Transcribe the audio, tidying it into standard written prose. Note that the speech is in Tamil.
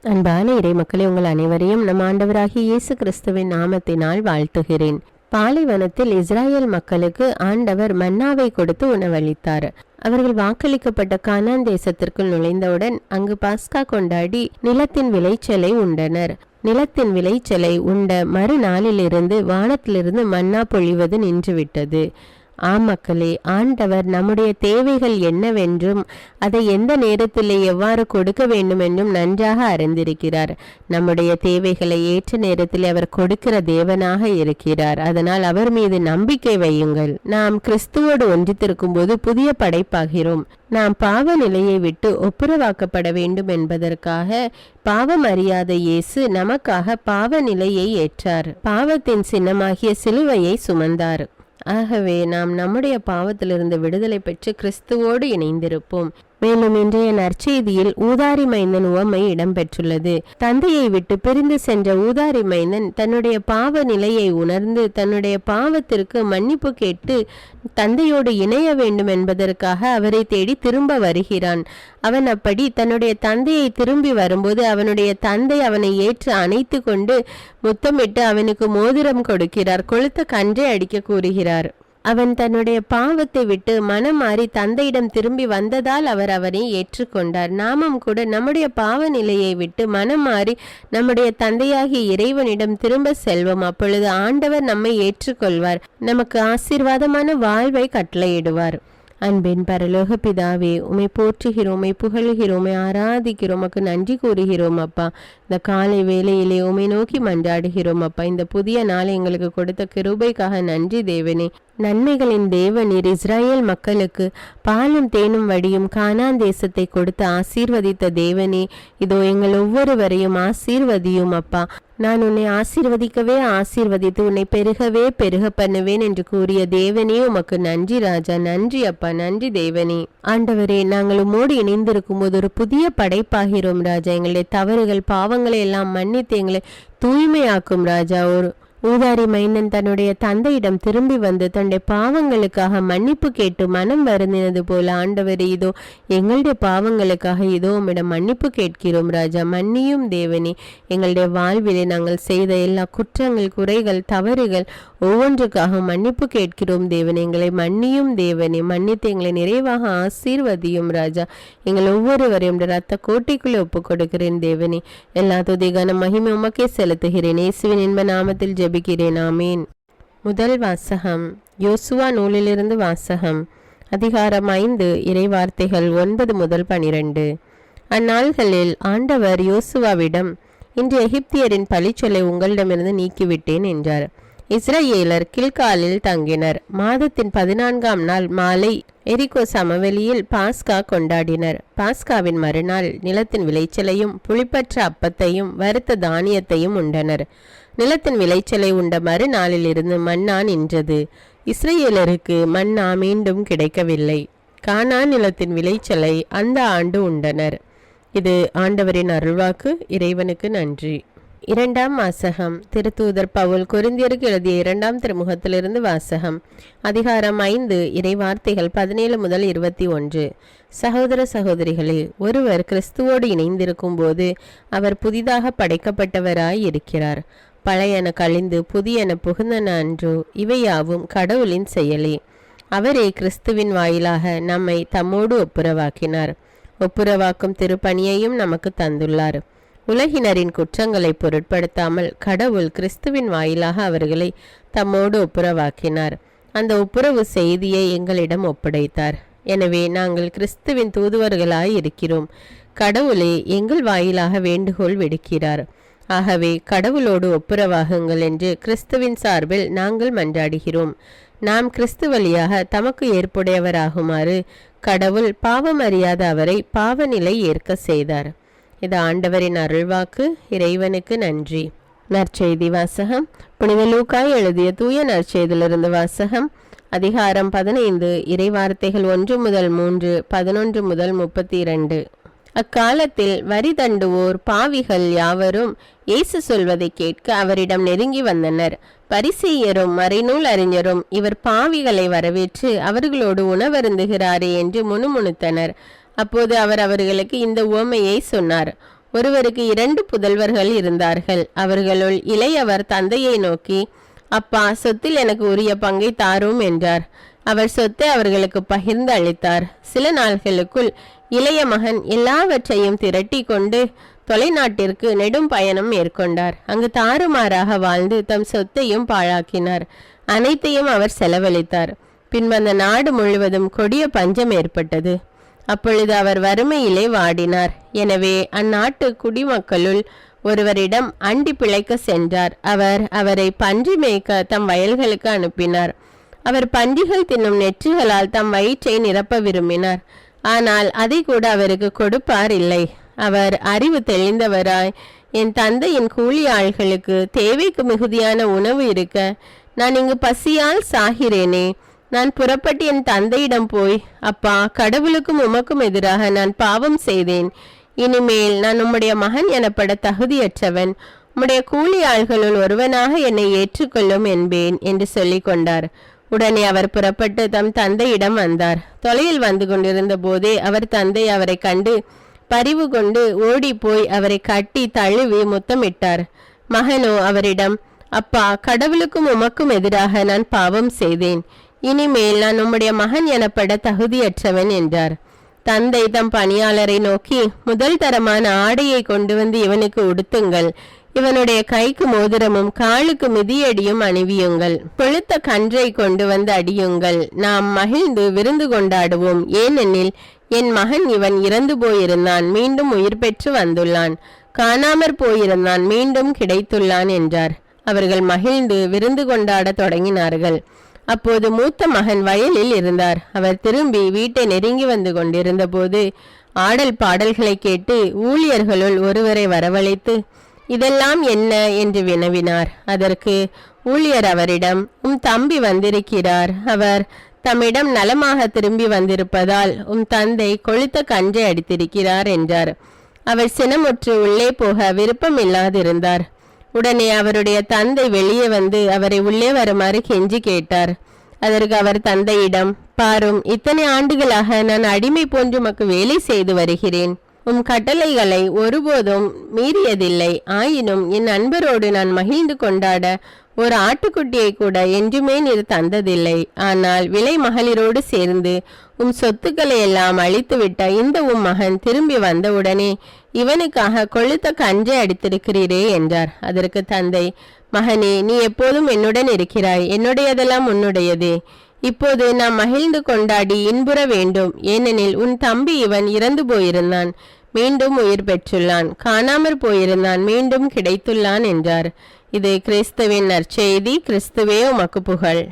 அன்பான இறை மக்களே, உங்கள் அனைவரையும் நம் ஆண்டவராகிய இயேசு கிறிஸ்துவின் நாமத்தினால் வாழ்த்துகிறேன். பாலைவனத்தில் இஸ்ராயேல் மக்களுக்கு ஆண்டவர் மன்னாவை கொடுத்து உணவளித்தார். அவர்கள் வாக்களிக்கப்பட்ட கானான் தேசத்திற்குள் நுழைந்தவுடன் அங்கு பாஸ்கா கொண்டாடி நிலத்தின் விளைச்சலை உண்டனர். நிலத்தின் விளைச்சலை உண்ட மறுநாளிலிருந்து வானத்திலிருந்து மன்னா பொழிவது நின்றுவிட்டது. மக்களே, ஆண்டவர் நம்முடைய தேவைகள் என்னவென்றும் அதை எந்த நேரத்திலே எவ்வாறு கொடுக்க வேண்டும் என்றும் நன்றாக அறிந்திருக்கிறார். நம்முடைய தேவைகளை ஏற்ற நேரத்தில் அவர் கொடுக்கிற தேவனாக இருக்கிறார். அதனால் அவர் மீது நம்பிக்கை வையுங்கள். நாம் கிறிஸ்துவோடு ஒன்றித்திருக்கும் போது புதிய படைப்பாகிறோம். நாம் பாவ நிலையை விட்டு ஒப்புரவாக்கப்பட வேண்டும் என்பதற்காக பாவம் அறியாத இயேசு நமக்காக பாவ நிலையை ஏற்றார். பாவத்தின் சின்னமாகிய சிலுவையை சுமந்தார். ஆகவே நாம் நம்முடைய பாவத்திலிருந்து விடுதலை பெற்று கிறிஸ்துவோடு இணைந்திருப்போம். மேலும் இன்றைய நற்செய்தியில் ஊதாரி மைந்தன் உவமை இடம்பெற்றுள்ளது. தந்தையை விட்டு பிரிந்து சென்ற ஊதாரி மைந்தன் தன்னுடைய பாவ நிலையை உணர்ந்து தன்னுடைய பாவத்திற்கு மன்னிப்பு கேட்டு தந்தையோடு இணைய வேண்டும் என்பதற்காக அவரை தேடி திரும்ப வருகிறான். அவன் அப்படி தன்னுடைய தந்தையை திரும்பி வரும்போது அவனுடைய தந்தை அவனை ஏற்று அணைத்து கொண்டு முத்தமிட்டு அவனுக்கு மோதிரம் கொடுக்கிறார். கொளுத்த கன்றை அடிக்க கூறுகிறார். அவன் தன்னுடைய பாவத்தை விட்டு மனம் மாறி தந்தையிடம் திரும்பி வந்ததால் அவர் அவனை ஏற்றுக்கொண்டார். நாமும் கூட நம்முடைய பாவ நிலையை விட்டு மனம் மாறி நம்முடைய தந்தையாகிய இறைவனிடம் திரும்ப செல்வோம். அப்பொழுது ஆண்டவர் நம்மை ஏற்றுக்கொள்வார். நமக்கு ஆசீர்வாதமான வாழ்வை கட்டளையிடுவார். அன்பின் பரலோக பிதாவே, உமை போற்றுகிறோம், உமை புகழ்கிறோம், உமை ஆராதிக்கிறோம், உமக்கு நன்றி கூறுகிறோம் அப்பா. இந்த காலை வேளையிலே உமை நோக்கி மன்றாடுகிறோம் அப்பா. இந்த புதிய நாளை எங்களுக்கு கொடுத்த கிருபைக்காக நன்றி தேவனே. நன்மைகளின் தேவனீர் இஸ்ராயேல் மக்களுக்கு பாலும் தேனும் வடியும் கானான் தேசத்தை கொடுத்து ஆசீர்வதித்த தேவனே, இதோ எங்கள் ஒவ்வொருவரையும் ஆசீர்வதியும் அப்பா. நான் உன்னை ஆசீர்வதிக்கவே ஆசீர்வதித்து உன்னை பெருகவே பெருக பண்ணுவேன் என்று கூறிய தேவனே, உமக்கு நன்றி ராஜா. நன்றி அப்பா, நன்றி தேவனே. ஆண்டவரே, நாங்கள் உம்மோடு இணைந்திருக்கும் போது ஒரு புதிய படைப்பாகிறோம் ராஜா. எங்களுடைய தவறுகள் பாவங்களை எல்லாம் மன்னித்து எங்களை தூய்மையாக்கும் ராஜா. ஒரு ஊதாரி மைந்தன் தன்னுடைய தந்தையிடம் திரும்பி வந்து தன்னுடைய பாவங்களுக்காக மன்னிப்பு கேட்டு மனம் வருந்தினது போல ஆண்டவரே, இதோ எங்களுடைய பாவங்களுக்காக இதோ உம்மிடம் மன்னிப்பு கேட்கிறோம் ராஜா. மன்னியும் தேவனே. எங்களுடைய வாழ்விலே நாங்கள் செய்த எல்லா குற்றங்கள், குறைகள், தவறுகள் ஒவ்வொன்றுக்காக மன்னிப்பு கேட்கிறோம் தேவனே. எங்களை மன்னியும் தேவனே. மன்னித்து எங்களை நிறைவாக ஆசீர்வதியும் ராஜா. எங்கள் ஒவ்வொருவரையும் ரத்த கோட்டைக்குள்ளே ஒப்புக் கொடுக்கிறேன் தேவனே. எல்லா துதிகான மகிமை உமக்கே செலுத்துகிறேன். இயேசுவின் இன்ப நாமத்தில் ஜெபிக்கிறேன், ஆமீன். முதல் வாசகம். யோசுவா நூலிலிருந்து வாசகம். அதிகாரம் 5, இறைவார்த்தைகள் 9 முதல் 12. அந்நாள்களில் ஆண்டவர் யோசுவாவிடம், இன்று எகிப்தியரின் பழிச்சொல்லை உங்களிடமிருந்து நீக்கிவிட்டேன் என்றார். இஸ்ரவேலர் கில்காலில் தங்கினர். மாதத்தின் 14ஆம் நாள் மாலை எரிகோ சமவெளியில் பாஸ்கா கொண்டாடினர். பாஸ்காவின் மறுநாள் நிலத்தின் விளைச்சலையும் புளிப்பற்ற அப்பத்தையும் வறுத்த தானியத்தையும் உண்டனர். நிலத்தின் விளைச்சலை உண்ட மறுநாளிலிருந்து மன்னா நின்றது. இஸ்ரவேலருக்கு மன்னா மீண்டும் கிடைக்கவில்லை. கானான் நிலத்தின் விளைச்சலை அந்த ஆண்டு உண்டனர். இது ஆண்டவரின் அருள்வாக்கு. இறைவனுக்கு நன்றி. இரண்டாம் வாசகம். திருத்தூதர் பவுல் கொரிந்தியருக்கு எழுதிய 2ஆம் திருமுகத்திலிருந்து வாசகம். அதிகாரம் 5, இறைவார்த்தைகள் 17 முதல் 21. சகோதர சகோதரிகளே, ஒருவர் கிறிஸ்துவோடு இணைந்திருக்கும் போது அவர் புதிதாக படைக்கப்பட்டவராய் இருக்கிறார். பழையன கழிந்து புதியன புகுந்தன அன்றோ. இவையாவும் கடவுளின் செயலே. அவரே கிறிஸ்துவின் வாயிலாக நம்மை தம்மோடு ஒப்புரவாக்கினார். ஒப்புரவாக்கும் திருப்பணியையும் நமக்கு தந்துள்ளார். உலகினரின் குற்றங்களை பொருட்படுத்தாமல் கடவுள் கிறிஸ்துவின் வாயிலாக அவர்களை தம்மோடு ஒப்புரவாக்கினார். அந்த ஒப்புரவு செய்தியை எங்களிடம் ஒப்படைத்தார். எனவே நாங்கள் கிறிஸ்துவின் தூதுவர்களாய் இருக்கிறோம். கடவுளே எங்கள் வாயிலாக வேண்டுகோள் விடுக்கிறார். ஆகவே கடவுளோடு ஒப்புரவாகுங்கள் என்று கிறிஸ்துவின் சார்பில் நாங்கள் மன்றாடுகிறோம். நாம் கிறிஸ்து வழியாக தமக்கு ஏற்புடையவராகுமாறு கடவுள் பாவம் அறியாத அவரை பாவநிலை ஏற்க செய்தார். இது ஆண்டவரின் அருள்வாக்கு. இறைவனுக்கு நன்றி. நற்செய்தி வாசகம். புனித லூக்கா எழுதிய தூய நற்செய்தியிலிருந்து வாசகம். அதிகாரம் 15, இறைவார்த்தைகள் 1 முதல் 3, 11 முதல் 32. அக்காலத்தில் வரி தண்டுவோர் பாவிகள் யாவரும் இயேசு சொல்வதை கேட்க அவரிடம் நெருங்கி வந்தனர். பரிசேயரும் மறைநூல் அறிஞரும் இவர் பாவிகளை வரவேற்று அவர்களோடு உணவருந்துகிறாரே என்று முணுமுணுத்தனர். அப்போது அவர் அவர்களுக்கு இந்த உவமையை சொன்னார். ஒருவருக்கு 2 புதல்வர்கள் இருந்தார்கள். அவர்களுள் இளையவர் தந்தையை நோக்கி, அப்பா, சொத்தில் எனக்கு உரிய பங்கை தாரும் என்றார். அவர் சொத்தை அவர்களுக்கு பகிர்ந்து அளித்தார். சில நாள்களுக்குள் இளைய மகன் எல்லாவற்றையும் திரட்டி கொண்டு தொலைநாட்டிற்கு நெடும் பயணம் மேற்கொண்டார். அங்கு தாறுமாறாக வாழ்ந்து தம் சொத்தையும் பாழாக்கினார். அனைத்தையும் அவர் செலவழித்தார். பின்பு அந்த நாடு முழுவதும் கொடிய பஞ்சம் ஏற்பட்டது. அப்பொழுது அவர் வறுமையிலே வாடினார். எனவே அந்நாட்டு குடிமக்களுள் ஒருவரிடம் அண்டி பிழைக்க சென்றார். அவர் அவரை பன்றி மேய்க்க தம் வயல்களுக்கு அனுப்பினார். அவர் பன்றிகள் தின்னும் நெற்றுகளால் தம் வயிற்றை நிரப்ப விரும்பினார். ஆனால் அதை கூட அவருக்கு கொடுப்பார் இல்லை. அவர் அறிவு தெளிந்தவராய், என் தந்தையின் கூலி ஆள்களுக்கு தேவைக்கு மிகுதியான உணவு இருக்க நான் இங்கு பசியால் சாகிறேனே, நான் புறப்பட்டு என் தந்தையிடம் போய், அப்பா, கடவுளுக்கும் உமக்கும் எதிராக நான் பாவம் செய்தேன். இனிமேல் நான் உம்முடைய மகன் எனப்பட தகுதியற்றவன். உம்முடைய கூலி ஆள்களுள் ஒருவனாக என்னை ஏற்றுக்கொள்ளும் என்பேன் என்று சொல்லிக் கொண்டார். உடனே அவர் புறப்பட்டு தம் தந்தையிடம் வந்தார். தொலையில் வந்து கொண்டிருந்த போதே அவர் தந்தை அவரை கண்டு பரிவு கொண்டு ஓடி போய் அவரை கட்டி தழுவி முத்தமிட்டார். மகனோ அவரிடம், அப்பா, கடவுளுக்கும் உமக்கும் எதிராக நான் பாவம் செய்தேன். இனிமேல் நான் உம்முடைய மகன் எனப்பட தகுதியற்றவன் என்றார். தந்தை தம் பணியாளரை நோக்கி, முதல் தரமான ஆடையை கொண்டு வந்து இவனுக்கு உடுத்துங்கள். இவனுடைய கைக்கு மோதிரமும் காலுக்கு மிதியடியும் அணிவியுங்கள். கொழுத்த கன்றை கொண்டு வந்து அடியுங்கள். நாம் மகிழ்ந்து விருந்து கொண்டாடுவோம். ஏனெனில் என் மகன் இவன் இறந்து போயிருந்தான், மீண்டும் உயிர் பெற்று வந்துள்ளான். காணாமற் போயிருந்தான், மீண்டும் கிடைத்துள்ளான் என்றார். அவர்கள் மகிழ்ந்து விருந்து கொண்டாட தொடங்கினார்கள். அப்போது மூத்த மகன் வயலில் இருந்தார். அவர் திரும்பி வீட்டை நெருங்கி வந்து கொண்டிருந்த போது ஆடல் பாடல்களை கேட்டு ஊழியர்களுள் ஒருவரை வரவழைத்து, இதெல்லாம் என்ன என்று வினவினார். அதற்கு ஊழியர் அவரிடம், உம் தம்பி வந்திருக்கிறார். அவர் தம்மிடம் நலமாக திரும்பி வந்திருப்பதால் உம் தந்தை கொழுத்த கன்றை அடித்திருக்கிறார் என்றார். அவர் சினமுற்று உள்ளே போக விருப்பமில்லாதிருந்தார். உடனே அவருடைய தந்தை வெளியே வந்து அவரை உள்ளே வருமாறு கெஞ்சி கேட்டார். அதற்கு அவர் தந்தையிடம், பாரும், இத்தனை ஆண்டுகளாக நான் அடிமை போன்று உமக்கு வேலை செய்து வருகிறேன். உம் கட்டளைகளை ஒருபோதும் மீறியதில்லை. ஆயினும் என் நண்பரோடு நான் மகிழ்ந்து கொண்டாட ஒரு ஆட்டுக்குட்டியை கூட என்றுமே நீர் தந்ததில்லை. ஆனால் விலை மகளிரோடு சேர்ந்து உம் சொத்துக்களை எல்லாம் அழித்துவிட்ட இந்த உம் மகன் திரும்பி வந்தவுடனே இவனுக்காக கொழுத்த கன்றை அடித்திருக்கிறீரே என்றார். அதற்கு தந்தை, மகனே, நீ எப்போதும் என்னுடன் இருக்கிறாய். என்னுடையதெல்லாம் உன்னுடையதே. இப்போது நாம் மகிழ்ந்து கொண்டாடி இன்புற வேண்டும். ஏனெனில் உன் தம்பி இவன் இறந்து போயிருந்தான், மீண்டும் உயிர் பெற்றுள்ளான். காணாமற் போயிருந்தான், மீண்டும் கிடைத்துள்ளான் என்றார். இது கிறிஸ்துவின் நற்செய்தி. கிறிஸ்துவே உமக்கு புகழ்.